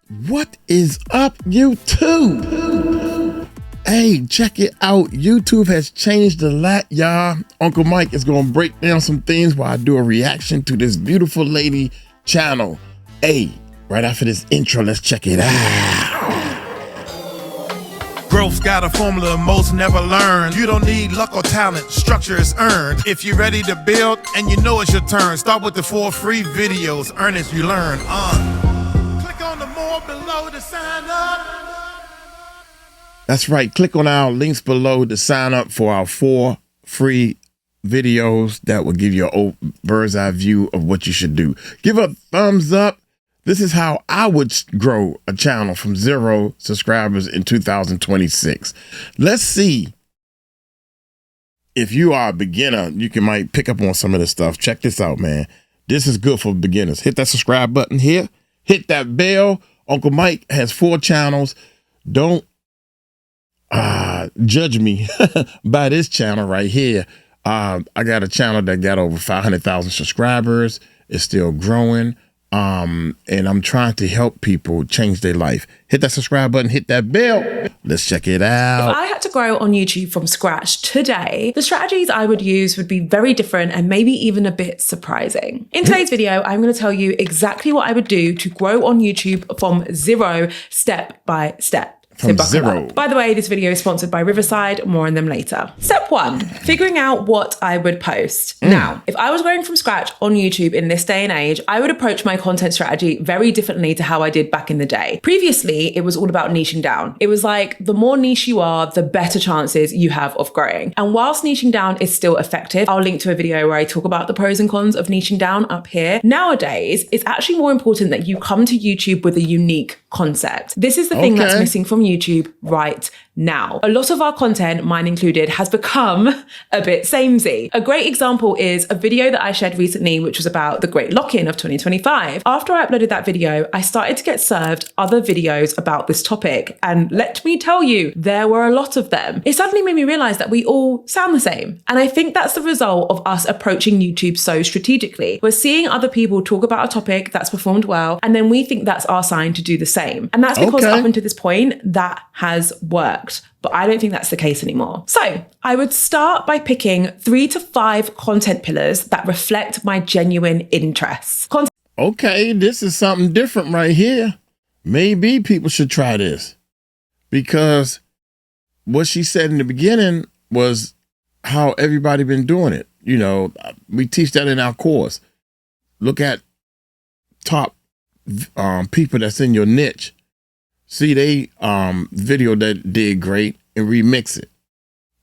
What is up, YouTube? Hey, check it out. YouTube has changed a lot, y'all. Uncle Mike is going to break down some things while I do a reaction to this beautiful lady channel. Hey, right after this intro, let's check it out. Growth's got a formula most never learn. You don't need luck or talent, structure is earned. If you're ready to build and you know it's your turn, start with the 4 free videos, earn as you learn. Click on the more below to sign up. That's right, click on our links below to sign up for our 4 free videos that will give you a bird's eye view of what you should do. Give a thumbs up. This is how I would grow a channel from 0 subscribers in 2026. Let's see if you are a beginner, might pick up on some of this stuff. Check this out, man. This is good for beginners. Hit that subscribe button here. Hit that bell. Uncle Mike has 4 channels. Don't judge me by this channel right here. I got a channel that got over 500,000 subscribers. It's still growing. And I'm trying to help people change their life. Hit that subscribe button, hit that bell. Let's check it out. If I had to grow on YouTube from scratch today, the strategies I would use would be very different and maybe even a bit surprising. In today's video, I'm going to tell you exactly what I would do to grow on YouTube from 0 step by step. From 0. By the way, this video is sponsored by Riverside. More on them later. Step 1, figuring out what I would post. Now, if I was growing from scratch on YouTube in this day and age, I would approach my content strategy very differently to how I did back in the day. Previously, it was all about niching down. It was like, the more niche you are, the better chances you have of growing. And whilst niching down is still effective, I'll link to a video where I talk about the pros and cons of niching down up here. Nowadays, it's actually more important that you come to YouTube with a unique concept. This is the thing that's missing from YouTube right now. A lot of our content, mine included, has become a bit samey. A great example is a video that I shared recently, which was about the Great Lock-in of 2025. After I uploaded that video, I started to get served other videos about this topic. And let me tell you, there were a lot of them. It suddenly made me realize that we all sound the same. And I think that's the result of us approaching YouTube so strategically. We're seeing other people talk about a topic that's performed well, and then we think that's our sign to do the same. And that's because up until this point, that has worked. But I don't think that's the case anymore. So I would start by picking 3 to 5 content pillars that reflect my genuine interests. Okay, this is something different right here. Maybe people should try this, because what she said in the beginning was how everybody been doing it. You know, we teach that in our course. Look at top people that's in your niche. See they video that did great and remix it.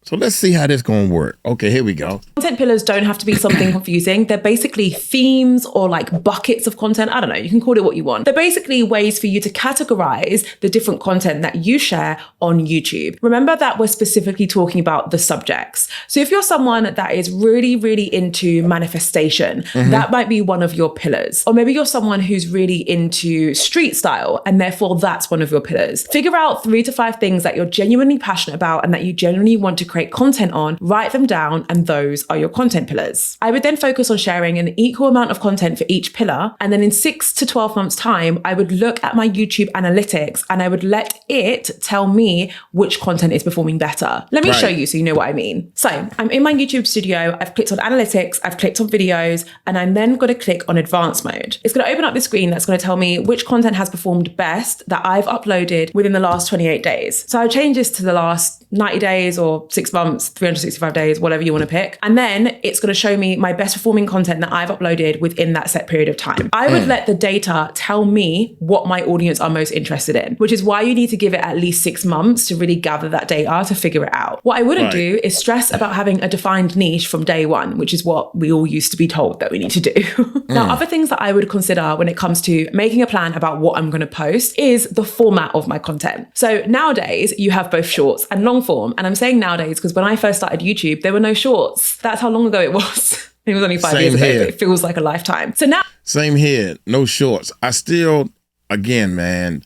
So let's see how this gonna work. Okay, here we go. Content pillars don't have to be something confusing. They're basically themes or like buckets of content. I don't know, you can call it what you want. They're basically ways for you to categorize the different content that you share on YouTube. Remember that we're specifically talking about the subjects. So if you're someone that is really, really into manifestation, that might be one of your pillars. Or maybe you're someone who's really into street style, and therefore that's one of your pillars. Figure out 3 to 5 things that you're genuinely passionate about and that you genuinely want to create content on, write them down, and those are your content pillars. I would then focus on sharing an equal amount of content for each pillar, and then in 6 to 12 months time, I would look at my YouTube analytics and I would let it tell me which content is performing better. Let me show you so you know what I mean. So I'm in my YouTube studio, I've clicked on analytics, I've clicked on videos, and I'm then going to click on advanced mode. It's going to open up the screen that's going to tell me which content has performed best that I've uploaded within the last 28 days. So I change this to the last 90 days or 6 months, 365 days, whatever you want to pick. And then it's going to show me my best performing content that I've uploaded within that set period of time. I would let the data tell me what my audience are most interested in, which is why you need to give it at least 6 months to really gather that data to figure it out. What I wouldn't do is stress about having a defined niche from day one, which is what we all used to be told that we need to do. Now, other things that I would consider when it comes to making a plan about what I'm going to post is the format of my content. So nowadays you have both shorts and long form. And I'm saying nowadays because when I first started YouTube, there were no shorts. That's how long ago it was. It was only 5 years ago, but it feels like a lifetime. So now. Same here, no shorts. I still, again, man,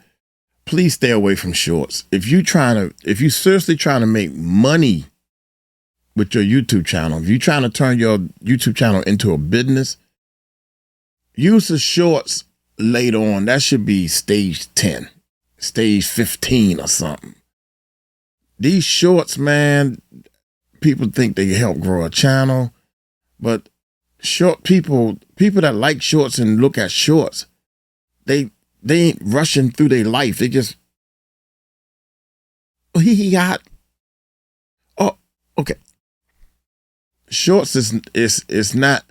please stay away from shorts. If you seriously trying to make money with your YouTube channel, if you're trying to turn your YouTube channel into a business, use the shorts later on. That should be stage 10, stage 15 or something. These shorts, man, people think they help grow a channel, but short people that like shorts and look at shorts, they ain't rushing through their life. They just, okay. Shorts is not,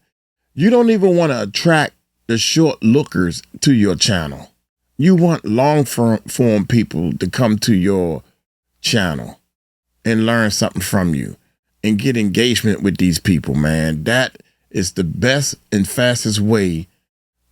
you don't even want to attract the short lookers to your channel. You want long form people to come to your channel and learn something from you and get engagement with these people, man. That is the best and fastest way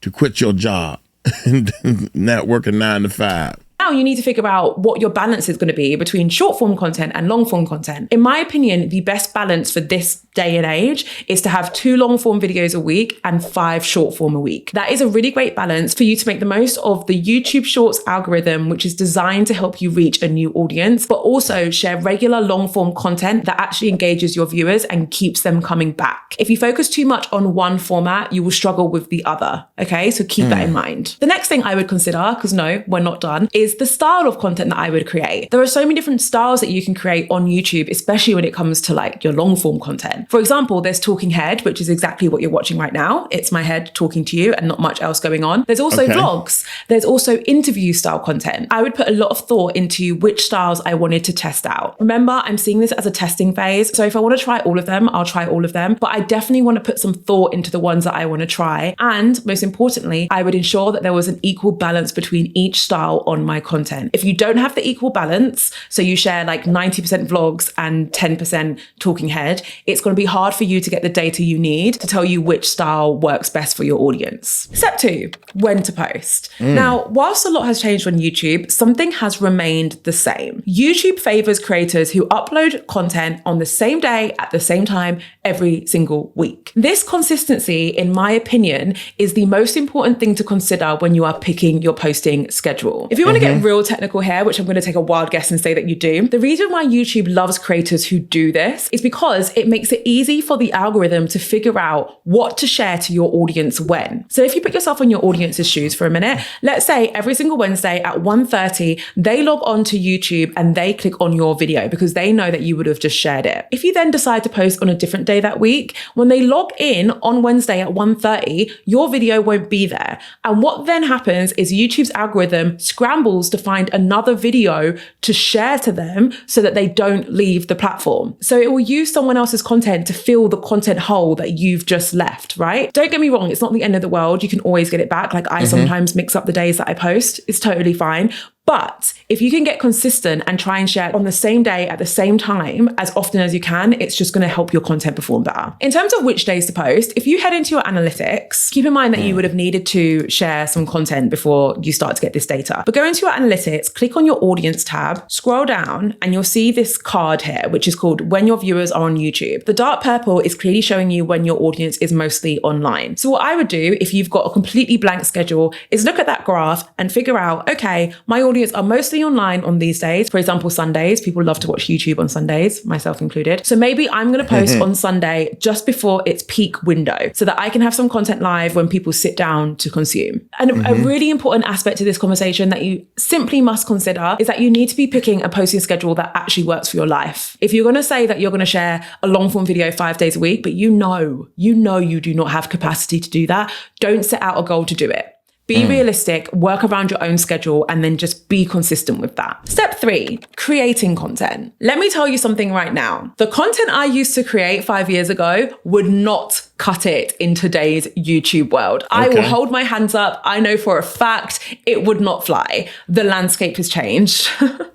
to quit your job and not working 9 to 5. Now you need to figure out what your balance is going to be between short form content and long form content. In my opinion, the best balance for this day and age is to have 2 long form videos a week and 5 short form a week. That is a really great balance for you to make the most of the YouTube Shorts algorithm, which is designed to help you reach a new audience, but also share regular long form content that actually engages your viewers and keeps them coming back. If you focus too much on one format, you will struggle with the other. Okay, so keep that in mind. The next thing I would consider, because no, we're not done, is the style of content that I would create. There are so many different styles that you can create on YouTube, especially when it comes to like your long form content. For example, there's talking head, which is exactly what you're watching right now. It's my head talking to you and not much else going on. There's also vlogs. There's also interview style content. I would put a lot of thought into which styles I wanted to test out. Remember, I'm seeing this as a testing phase. So if I want to try all of them, I'll try all of them. But I definitely want to put some thought into the ones that I want to try. And most importantly, I would ensure that there was an equal balance between each style on my content. If you don't have the equal balance, so you share like 90% vlogs and 10% talking head, it's going to be hard for you to get the data you need to tell you which style works best for your audience. Step 2, when to post. Now, whilst a lot has changed on YouTube, something has remained the same. YouTube favors creators who upload content on the same day at the same time every single week. This consistency, in my opinion, is the most important thing to consider when you are picking your posting schedule. If you want to get real technical here, which I'm going to take a wild guess and say that you do, the reason why YouTube loves creators who do this is because it makes it easy for the algorithm to figure out what to share to your audience when. So if you put yourself in your audience's shoes for a minute, let's say every single Wednesday at 1:30, they log on to YouTube and they click on your video because they know that you would have just shared it. If you then decide to post on a different day that week, when they log in on Wednesday at 1:30, your video won't be there. And what then happens is YouTube's algorithm scrambles to find another video to share to them so that they don't leave the platform. So it will use someone else's content to fill the content hole that you've just left, right? Don't get me wrong, it's not the end of the world. You can always get it back. Like I sometimes mix up the days that I post. It's totally fine. But if you can get consistent and try and share on the same day at the same time as often as you can, it's just going to help your content perform better. In terms of which days to post, if you head into your analytics, keep in mind that you would have needed to share some content before you start to get this data. But go into your analytics, click on your audience tab, scroll down, and you'll see this card here, which is called when your viewers are on YouTube. The dark purple is clearly showing you when your audience is mostly online. So what I would do if you've got a completely blank schedule is look at that graph and figure out, okay, my audience are mostly online on these days. For example, Sundays. People love to watch YouTube on Sundays, myself included. So maybe I'm going to post on Sunday just before its peak window so that I can have some content live when people sit down to consume. And a really important aspect to this conversation that you simply must consider is that you need to be picking a posting schedule that actually works for your life. If you're going to say that you're going to share a long form video 5 days a week, but you know you do not have capacity to do that, don't set out a goal to do it. Be realistic, work around your own schedule, and then just be consistent with that. Step 3, creating content. Let me tell you something right now. The content I used to create 5 years ago would not cut it in today's YouTube world. I will hold my hands up. I know for a fact it would not fly. The landscape has changed.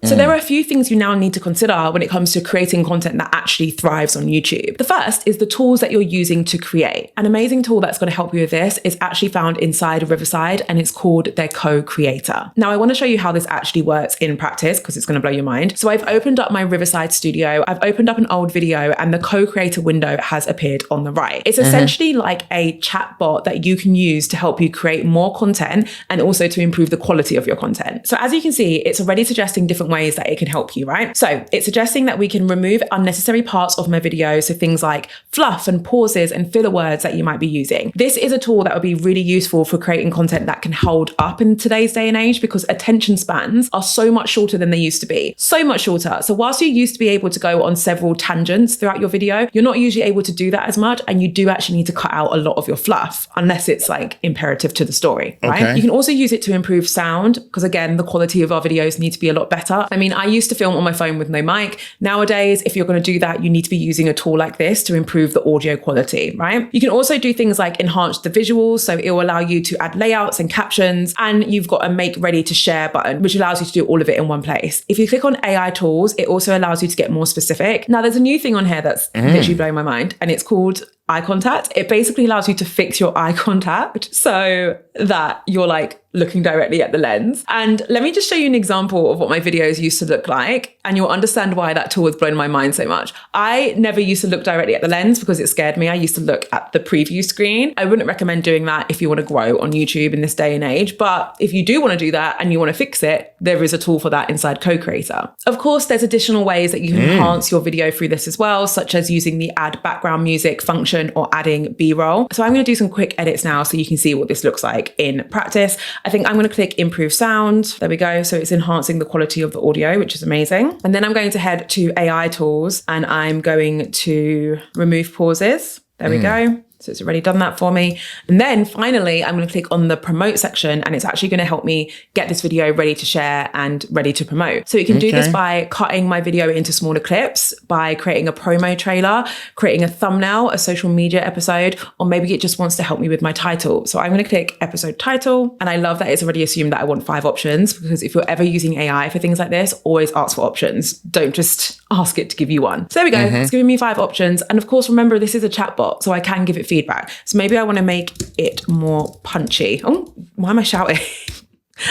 So there are a few things you now need to consider when it comes to creating content that actually thrives on YouTube. The first is the tools that you're using to create. An amazing tool that's going to help you with this is actually found inside Riverside, and it's called their Co-Creator. Now I want to show you how this actually works in practice because it's going to blow your mind. So I've opened up my Riverside studio. I've opened up an old video and the Co-Creator window has appeared on the right. It's a essentially like a chat bot that you can use to help you create more content and also to improve the quality of your content. So as you can see, it's already suggesting different ways that it can help you, right? So it's suggesting that we can remove unnecessary parts of my video. So things like fluff and pauses and filler words that you might be using. This is a tool that would be really useful for creating content that can hold up in today's day and age, because attention spans are so much shorter than they used to be. So much shorter. So whilst you used to be able to go on several tangents throughout your video, you're not usually able to do that as much. And you do actually need to cut out a lot of your fluff unless it's like imperative to the story, right? Okay. You can also use it to improve sound, because again, the quality of our videos need to be a lot better. I mean, I used to film on my phone with no mic. Nowadays, if you're going to do that, you need to be using a tool like this to improve the audio quality, right? You can also do things like enhance the visuals. So it will allow you to add layouts and captions, and you've got a make ready to share button, which allows you to do all of it in one place. If you click on AI tools, it also allows you to get more specific. Now there's a new thing on here that's literally blowing my mind, and it's called eye contact. It basically allows you to fix your eye contact so that you're like looking directly at the lens. And let me just show you an example of what my videos used to look like, and you'll understand why that tool has blown my mind so much. I never used to look directly at the lens because it scared me. I used to look at the preview screen. I wouldn't recommend doing that if you want to grow on YouTube in this day and age. But if you do want to do that and you want to fix it, there is a tool for that inside CodeCreator. Of course, there's additional ways that you can enhance your video through this as well, such as using the add background music function or adding B-roll. So I'm going to do some quick edits now so you can see what this looks like in practice. I think I'm going to click improve sound. There we go. So it's enhancing the quality of the audio, which is amazing. And then I'm going to head to AI tools and I'm going to remove pauses. There we go. So it's already done that for me. And then finally, I'm going to click on the promote section, and it's actually going to help me get this video ready to share and ready to promote. So you can do this by cutting my video into smaller clips, by creating a promo trailer, creating a thumbnail, a social media episode, or maybe it just wants to help me with my title. So I'm going to click episode title. And I love that it's already assumed that I want 5 options, because if you're ever using AI for things like this, always ask for options. Don't just ask it to give you one. So there we go. It's giving me 5 options. And of course, remember, this is a chatbot, so I can give it feedback. So maybe I want to make it more punchy. Oh, why am I shouting?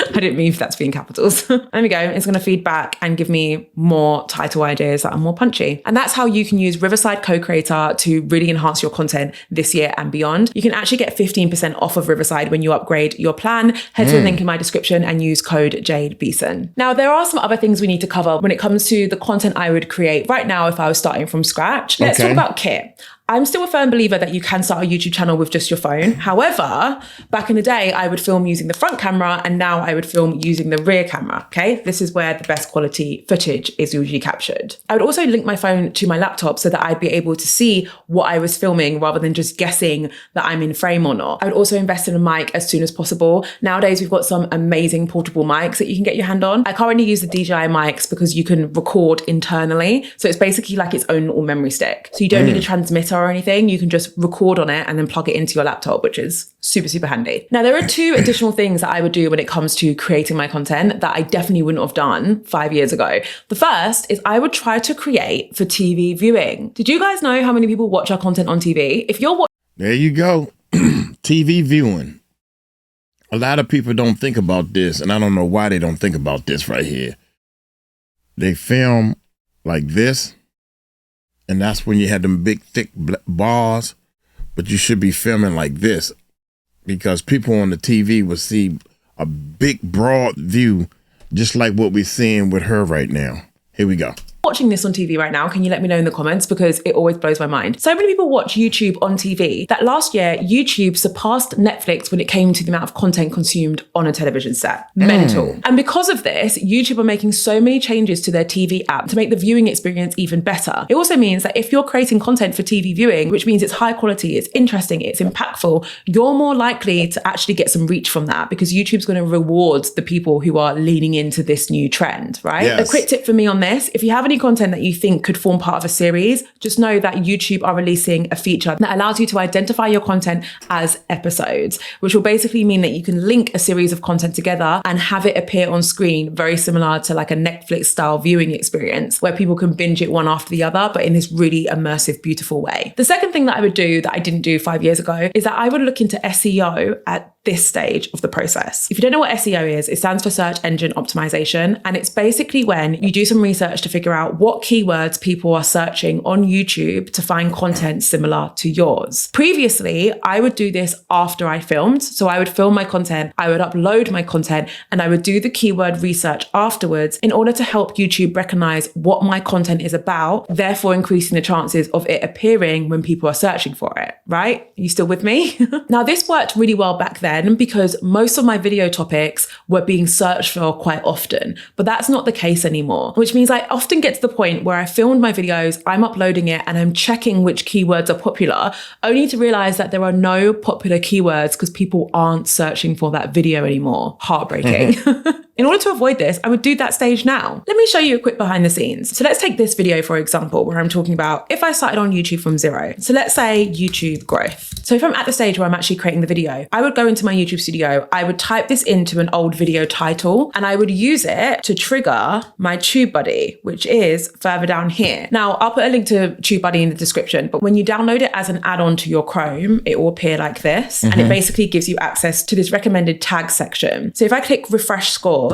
I didn't mean for that to be in capitals. There we go. It's going to feed back and give me more title ideas that are more punchy. And that's how you can use Riverside CodeCreator to really enhance your content this year and beyond. You can actually get 15% off of Riverside when you upgrade your plan. Head to the link in my description and use code Jade Beeson. Now, there are some other things we need to cover when it comes to the content I would create right now if I was starting from scratch. Let's talk about kit. I'm still a firm believer that you can start a YouTube channel with just your phone. However, back in the day, I would film using the front camera, and now I would film using the rear camera, okay? This is where the best quality footage is usually captured. I would also link my phone to my laptop so that I'd be able to see what I was filming rather than just guessing that I'm in frame or not. I would also invest in a mic as soon as possible. Nowadays, we've got some amazing portable mics that you can get your hand on. I currently use the DJI mics because you can record internally. So it's basically like its own little memory stick. So you don't need a transmitter or anything. You can just record on it and then plug it into your laptop, which is super, super handy. Now, there are 2 additional things that I would do when it comes to creating my content that I definitely wouldn't have done 5 years ago. The first is I would try to create for TV viewing. Did you guys know how many people watch our content on TV? If you're There you go. TV viewing. A lot of people don't think about this, and I don't know why they don't think about this right here. They film like this, and that's when you had them big, thick bars, but you should be filming like this, because people on the TV will see a big, broad view, just like what we're seeing with her right now. Here we go. watching this on TV right now, can you let me know in the comments? Because it always blows my mind. So many people watch YouTube on TV that last year, YouTube surpassed Netflix when it came to the amount of content consumed on a television set. Mental. And because of this, YouTube are making so many changes to their TV app to make the viewing experience even better. It also means that if you're creating content for TV viewing, which means it's high quality, it's interesting, it's impactful, you're more likely to actually get some reach from that because YouTube's going to reward the people who are leaning into this new trend, right? Yes. A quick tip for me on this, if you have any content that you think could form part of a series, just know that YouTube are releasing a feature that allows you to identify your content as episodes, which will basically mean that you can link a series of content together and have it appear on screen, very similar to like a Netflix style viewing experience where people can binge it one after the other, but in this really immersive, beautiful way. The second thing that I would do that I didn't do 5 years ago is that I would look into SEO at this stage of the process. If you don't know what SEO is, it stands for search engine optimization. And it's basically when you do some research to figure out out what keywords people are searching on YouTube to find content similar to yours. Previously, I would do this after I filmed. So I would film my content, I would upload my content, and I would do the keyword research afterwards in order to help YouTube recognize what my content is about, therefore increasing the chances of it appearing when people are searching for it, right? Are you still with me? Now, this worked really well back then because most of my video topics were being searched for quite often, but that's not the case anymore, which means I often get to the point where I filmed my videos, I'm uploading it, and I'm checking which keywords are popular, only to realize that there are no popular keywords because people aren't searching for that video anymore. Heartbreaking. In order to avoid this, I would do that stage now. Let me show you a quick behind the scenes. So let's take this video, for example, where I'm talking about if I started on YouTube from zero. So let's say YouTube growth. So if I'm at the stage where I'm actually creating the video, I would go into my YouTube studio, I would type this into an old video title, and I would use it to trigger my TubeBuddy, which is further down here. Now, I'll put a link to TubeBuddy in the description, but when you download it as an add-on to your Chrome, it will appear like this, and it basically gives you access to this recommended tag section. So if I click refresh scores,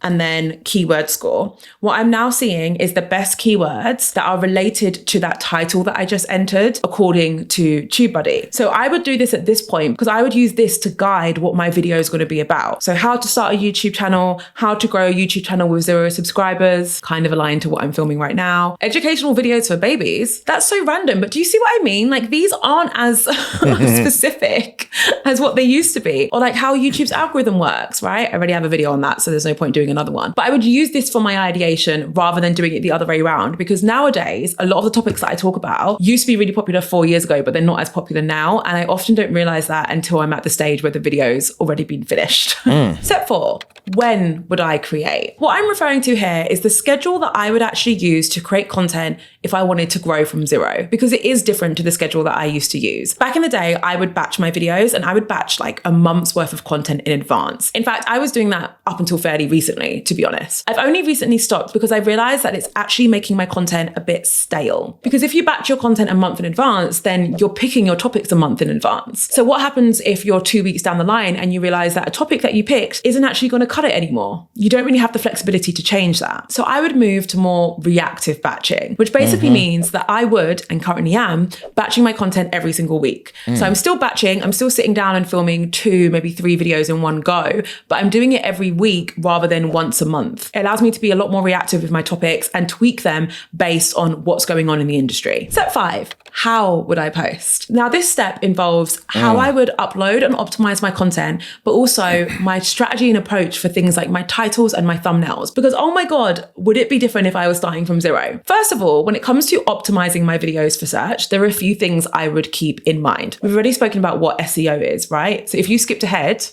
and then keyword score, what I'm now seeing is the best keywords that are related to that title that I just entered according to TubeBuddy. So I would do this at this point because I would use this to guide what my video is going to be about. So how to start a YouTube channel, how to grow a YouTube channel with 0 subscribers, kind of aligned to what I'm filming right now. Educational videos for babies. That's so random, but do you see what I mean? Like these aren't as specific as what they used to be, or like how YouTube's algorithm works, right? I already have a video on that, so there's no point doing another one. But I would use this for my ideation rather than doing it the other way around, because nowadays, a lot of the topics that I talk about used to be really popular 4 years ago, but they're not as popular now. And I often don't realize that until I'm at the stage where the video's already been finished. Step 4, when would I create? What I'm referring to here is the schedule that I would actually use to create content if I wanted to grow from zero, because it is different to the schedule that I used to use. Back in the day, I would batch my videos and I would batch like a month's worth of content in advance. In fact, I was doing that up until fairly recently, to be honest. I've only recently stopped because I realized that it's actually making my content a bit stale. Because if you batch your content a month in advance, then you're picking your topics a month in advance. So what happens if you're 2 weeks down the line and you realize that a topic that you picked isn't actually going to cut it anymore? You don't really have the flexibility to change that. So I would move to more reactive batching, which basically means that I would, and currently am, batching my content every single week. So I'm still batching, I'm still sitting down and filming 2, maybe 3 videos in one go, but I'm doing it every week rather than once a month. It allows me to be a lot more reactive with my topics and tweak them based on what's going on in the industry. Step 5, how would I post? Now, this step involves how I would upload and optimize my content, but also my strategy and approach for things like my titles and my thumbnails. Because, oh my God, would it be different if I was starting from zero? First of all, when it comes to optimizing my videos for search, there are a few things I would keep in mind. We've already spoken about what SEO is, right? So if you skipped ahead,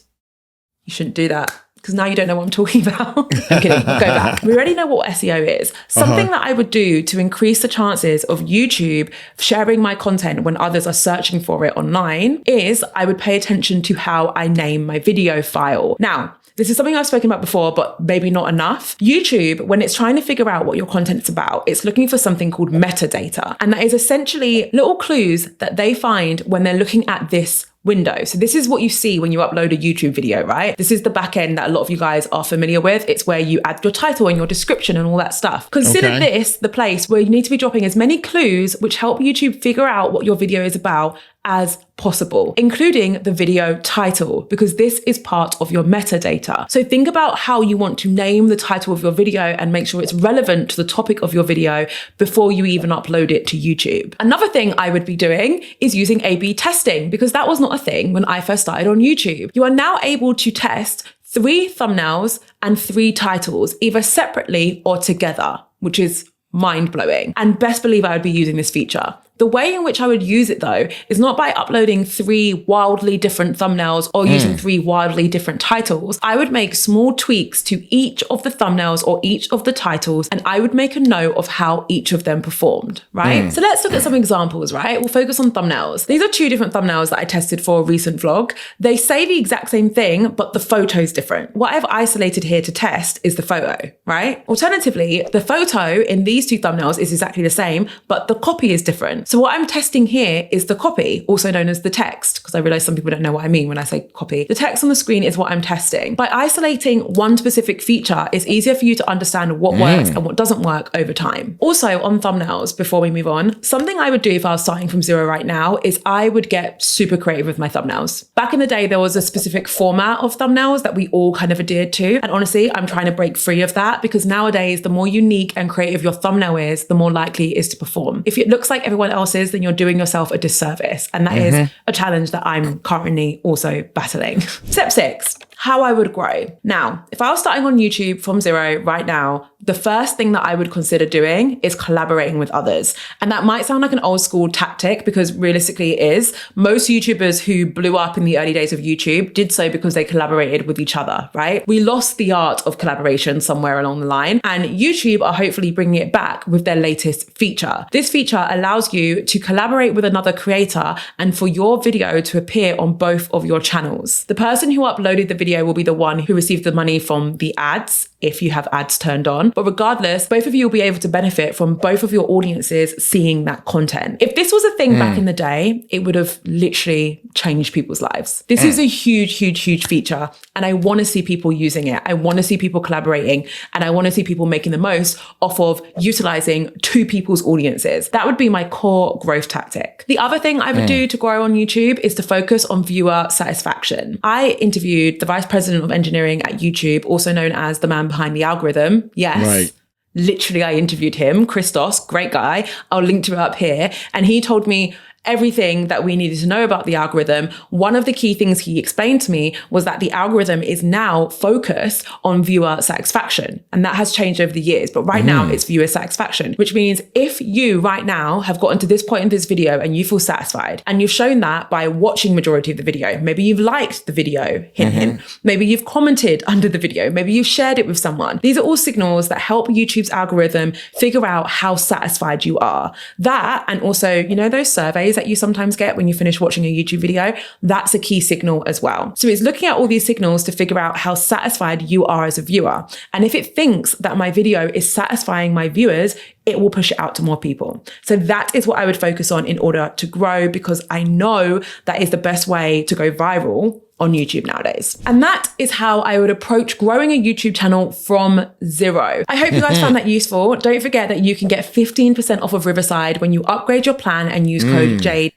you shouldn't do that, because now you don't know what I'm talking about. I'm kidding, go back. We already know what SEO is. Something that I would do to increase the chances of YouTube sharing my content when others are searching for it online is I would pay attention to how I name my video file. Now, this is something I've spoken about before, but maybe not enough. YouTube, when it's trying to figure out what your content's about, it's looking for something called metadata. And that is essentially little clues that they find when they're looking at this window. So this is what you see when you upload a YouTube video, right? This is the back end that a lot of you guys are familiar with. It's where you add your title and your description and all that stuff. Consider this the place where you need to be dropping as many clues which help YouTube figure out what your video is about as possible, including the video title, because this is part of your metadata. So think about how you want to name the title of your video and make sure it's relevant to the topic of your video before you even upload it to YouTube. Another thing I would be doing is using A/B testing, because that was not a thing when I first started on YouTube. You are now able to test 3 thumbnails and 3 titles, either separately or together, which is mind-blowing. And best believe I would be using this feature. The way in which I would use it, though, is not by uploading 3 wildly different thumbnails or using 3 wildly different titles. I would make small tweaks to each of the thumbnails or each of the titles, and I would make a note of how each of them performed, right? So let's look at some examples, right? We'll focus on thumbnails. These are 2 different thumbnails that I tested for a recent vlog. They say the exact same thing, but the photo's different. What I've isolated here to test is the photo, right? Alternatively, the photo in these 2 thumbnails is exactly the same, but the copy is different. So what I'm testing here is the copy, also known as the text, because I realize some people don't know what I mean when I say copy. The text on the screen is what I'm testing. By isolating one specific feature, it's easier for you to understand what works and what doesn't work over time. Also on thumbnails, before we move on, something I would do if I was starting from zero right now is I would get super creative with my thumbnails. Back in the day, there was a specific format of thumbnails that we all kind of adhered to. And honestly, I'm trying to break free of that because nowadays, the more unique and creative your thumbnail is, the more likely it is to perform. If it looks like everyone else's, then you're doing yourself a disservice. And that is a challenge that I'm currently also battling. Step 6. How I would grow. Now, if I was starting on YouTube from zero right now, the first thing that I would consider doing is collaborating with others. And that might sound like an old school tactic because realistically it is. Most YouTubers who blew up in the early days of YouTube did so because they collaborated with each other, right? We lost the art of collaboration somewhere along the line, and YouTube are hopefully bringing it back with their latest feature. This feature allows you to collaborate with another creator and for your video to appear on both of your channels. The person who uploaded the video will be the one who received the money from the ads, if you have ads turned on. But regardless, both of you will be able to benefit from both of your audiences seeing that content. If this was a thing back in the day, it would have literally changed people's lives. This is a huge, huge, huge feature. And I want to see people using it. I want to see people collaborating, and I want to see people making the most off of utilizing two people's audiences. That would be my core growth tactic. The other thing I would do to grow on YouTube is to focus on viewer satisfaction. I interviewed the vice president of engineering at YouTube, also known as the man behind the algorithm. Yes. Right. Literally, I interviewed him, Christos, great guy. I'll link to it up here. And he told me everything that we needed to know about the algorithm. One of the key things he explained to me was that the algorithm is now focused on viewer satisfaction. And that has changed over the years. But right now it's viewer satisfaction, which means if you right now have gotten to this point in this video and you feel satisfied, and you've shown that by watching majority of the video, maybe you've liked the video, hint, hint, maybe you've commented under the video, maybe you've shared it with someone. These are all signals that help YouTube's algorithm figure out how satisfied you are. That, and also, you know, those surveys that you sometimes get when you finish watching a YouTube video, that's a key signal as well. So it's looking at all these signals to figure out how satisfied you are as a viewer. And if it thinks that my video is satisfying my viewers, it will push it out to more people. So that is what I would focus on in order to grow, because I know that is the best way to go viral on YouTube nowadays. And that is how I would approach growing a YouTube channel from zero. I hope you guys found that useful. Don't forget that you can get 15% off of Riverside when you upgrade your plan and use code JADE.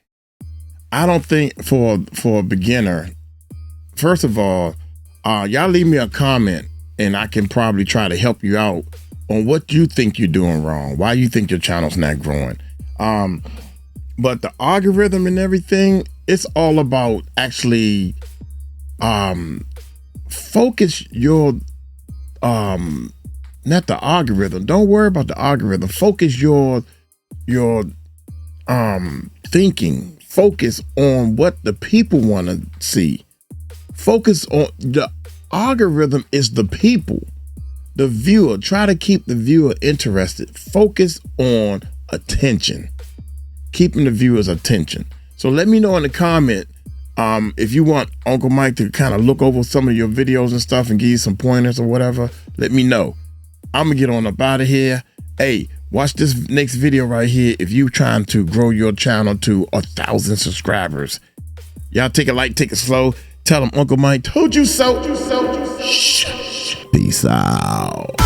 I don't think for a beginner, first of all, y'all leave me a comment and I can probably try to help you out on what you think you're doing wrong, why you think your channel's not growing. But the algorithm and everything, it's all about actually focus your not the algorithm. Don't worry about the algorithm. Focus your thinking. Focus on what the people want to see. Focus on the algorithm is the people, the viewer. Try to keep the viewer interested. Focus on attention, keeping the viewer's attention. So let me know in the comment if you want Uncle Mike to kind of look over some of your videos and stuff and give you some pointers or whatever. Let me know. I'm gonna get on up out of here. Hey, watch this next video right here if you trying to grow your channel to 1,000 subscribers. Y'all take it light, take it slow. Tell them Uncle Mike told you so. Peace out.